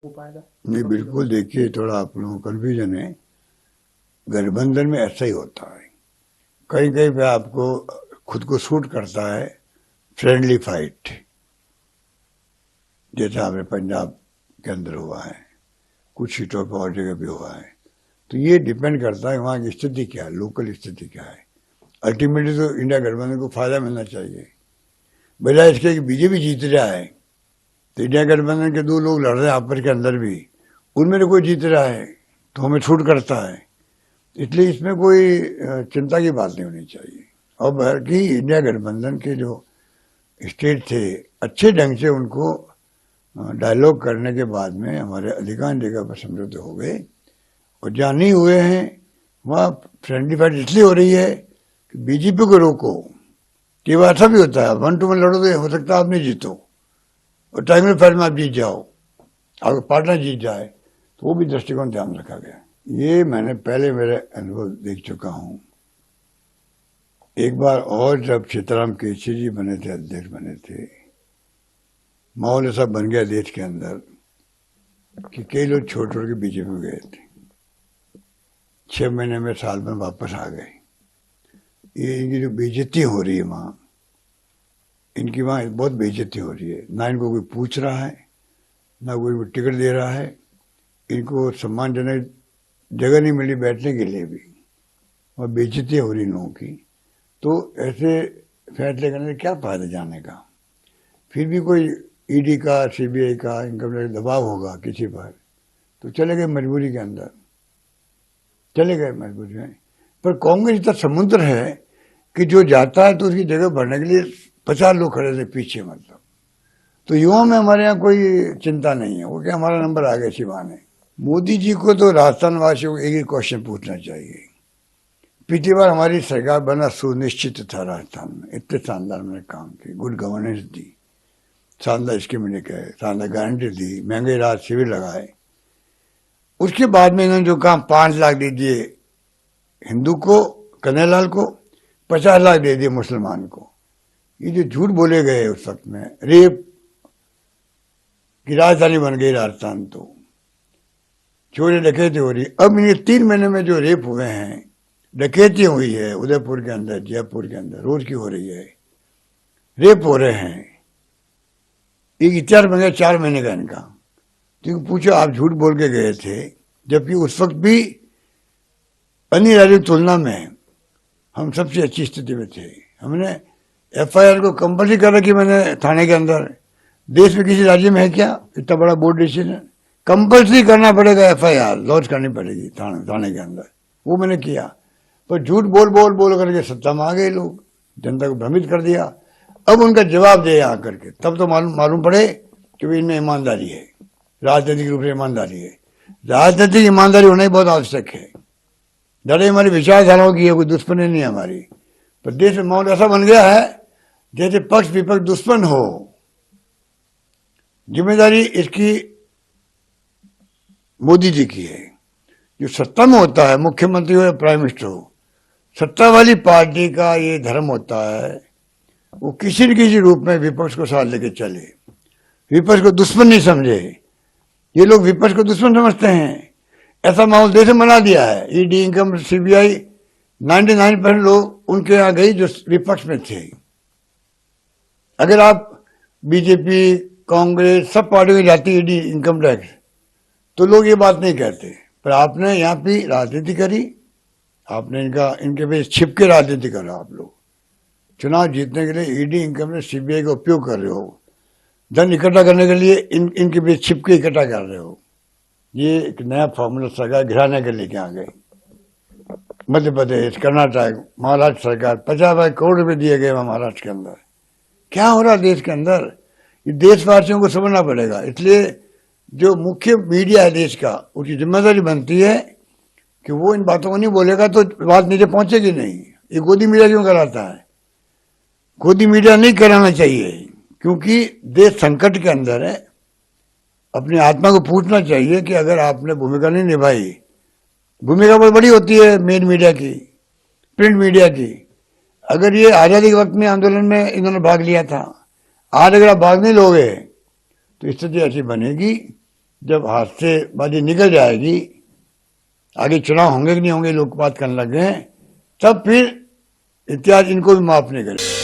हो पाएगा। नहीं, बिल्कुल। देखिए, थोड़ा आप लोगों को कन्फ्यूजन है। गठबंधन में ऐसा ही होता है, कहीं कहीं पे आपको खुद को सूट करता है फ्रेंडली फाइट, जैसा आपने पंजाब के अंदर हुआ है, कुछ सीटों पर और जगह भी हुआ है। तो ये डिपेंड करता है वहाँ की स्थिति क्या है, लोकल स्थिति क्या है। अल्टीमेटली तो इंडिया गठबंधन को फायदा मिलना चाहिए, बजाय इसके कि बीजेपी जीत रहा है। तो इंडिया गठबंधन के दो लोग लड़ रहे हैं आपस के अंदर भी, उनमें तो कोई जीत रहा है तो हमें छूट करता है। इसलिए इसमें कोई चिंता की बात नहीं होनी चाहिए। और बल्कि इंडिया गठबंधन के जो स्टेट थे, अच्छे ढंग से उनको डायलॉग करने के बाद में हमारे अधिकांश जगह पर समझौते हो गए। और जहाँ नहीं हुए हैं वहाँ फ्रेंडली फाइट इसलिए हो रही है कि बीजेपी को रोको। कई बार ऐसा भी होता है, 1-2 में लड़ो तो हो सकता है आप नहीं जीतो, और टाइमली फाइट में आप जीत जाओ, आपका पार्टनर जीत जाए। तो वो भी दृष्टिकोण ध्यान रखा गया। ये मैंने पहले मेरे अनुभव देख चुका हूँ। एक बार और जब सीताराम केसरी जी बने थे, अध्यक्ष बने थे, माहौल ऐसा बन गया देश के अंदर कि कई लोग छोड़ छोड़ के बीजेपी में गए थे, 6 महीने में, साल में वापस आ गए। ये इनकी जो बेइज्जती हो रही है वहाँ, इनकी वहाँ बहुत बेइज्जती हो रही है। ना इनको कोई पूछ रहा है, ना कोई टिकट दे रहा है, इनको सम्मानजनक जगह नहीं मिली बैठने के लिए भी, और बेइज्जती हो रही लोगों की। तो ऐसे फैसले करने से क्या फायदा जाने का। फिर भी कोई ईडी का, सीबीआई का, इनकम टैक्स दबाव होगा किसी पर, तो चले गए मजबूरी के अंदर, चले गए मजबूरी में। पर कांग्रेस इतना समुद्र है कि जो जाता है तो उसकी जगह भरने के लिए 50 लोग खड़े थे पीछे, मतलब। तो युवाओं में हमारे यहाँ कोई चिंता नहीं है, वो क्या हमारा नंबर आ गया शिवा ने। मोदी जी को तो राजस्थान वासियों को एक ही क्वेश्चन पूछना चाहिए। पिछली बार हमारी सरकार बना सुनिश्चित था राजस्थान में, इतने शानदार मैंने काम किए, गुड गवर्नेंस दी, शानदार स्कीम लेके, शानदार गारंटी दी, महंगे राज शिविर लगाए। उसके बाद में इन्होंने जो काम 5 लाख दे दिए हिंदू को, कन्हैयालाल को, 50 लाख दे दिए मुसलमान को। ये जो झूठ बोले गए उस वक्त में, रेप की राजधानी बन गई राजस्थान, तो चोरी डकैती हो रही। अब ये 3 महीने में जो रेप हुए हैं, डकैती हुई है उदयपुर के अंदर, जयपुर के अंदर रोज की हो रही है, रेप हो रहे हैं। एक इतिहास बन गया 4 महीने का इनका। क्योंकि पूछो, आप झूठ बोल के गए थे, जबकि उस वक्त भी अन्य राज्यों की तुलना में हम सबसे अच्छी स्थिति में थे। हमने एफआईआर को कंपल्सरी कर रखी मैंने थाने के अंदर। देश में किसी राज्य में है क्या इतना बड़ा बोर्ड डिसीजन? कंपल्सरी करना पड़ेगा, एफआईआर लॉन्च करनी पड़ेगी थाने के अंदर। वो मैंने किया। पर झूठ बोल बोल बोल करके सत्ता में आ गए लोग, जनता को भ्रमित कर दिया। अब उनका जवाब दे आकर के, तब तो मालूम पड़े कि भाई इनमें ईमानदारी है, राजनीतिक रूप से ईमानदारी है। राजनीतिक ईमानदारी होना ही बहुत आवश्यक है। डरे हमारी विचारधाराओं की है, कोई दुश्मनी नहीं है हमारी। पर देश में माहौल ऐसा बन गया है जैसे पक्ष विपक्ष दुश्मन हो। जिम्मेदारी इसकी मोदी जी की है। जो सत्ता में होता है, मुख्यमंत्री हो या प्राइम मिनिस्टर हो, सत्ता वाली पार्टी का ये धर्म होता है, वो किसी न किसी रूप में विपक्ष को साथ लेके चले, विपक्ष को दुश्मन नहीं समझे। ये लोग विपक्ष को दुश्मन समझते हैं। ऐसा माहौल देश में बना दिया है। ईडी, इनकम, सीबीआई, 99% लोग उनके यहाँ गई जो विपक्ष में थे। अगर आप बीजेपी, कांग्रेस, सब पार्टियों में जाती ईडी, इनकम टैक्स, तो लोग ये बात नहीं कहते। पर आपने यहाँ भी राजनीति करी, आपने इनके पे छिप के राजनीति करा। आप लोग चुनाव जीतने के लिए ईडी, इनकम टैक्स, सीबीआई का उपयोग कर रहे हो, धन इकट्ठा करने के लिए इनके बीच छिप के इकट्ठा कर रहे हो। ये एक नया फॉर्मूला सरकार गिराने के लेके आ गए। मध्य प्रदेश, कर्नाटक, महाराष्ट्र सरकार 50 करोड़ रुपए दिए गए महाराष्ट्र के अंदर। क्या हो रहा है देश के अंदर, ये देशवासियों को समझना पड़ेगा। इसलिए जो मुख्य मीडिया है देश का, उसकी जिम्मेदारी बनती है कि वो इन बातों को नहीं बोलेगा तो बात नीचे पहुंचेगी नहीं। ये गोदी मीडिया क्यों कराता है? गोदी मीडिया नहीं कराना चाहिए, क्योंकि देश संकट के अंदर है। अपनी आत्मा को पूछना चाहिए कि अगर आपने भूमिका नहीं निभाई, भूमिका बहुत बड़ी होती है मेन मीडिया की, प्रिंट मीडिया की। अगर ये आज़ादी के वक्त में आंदोलन में इन्होंने भाग लिया था, आज अगर आप भाग नहीं लोगे तो स्थिति ऐसी बनेगी जब हाथ से बाजी निकल जाएगी, आगे चुनाव होंगे कि नहीं होंगे, लोग बात करने लग गए, तब फिर इतिहास इनको भी माफ नहीं करेगा।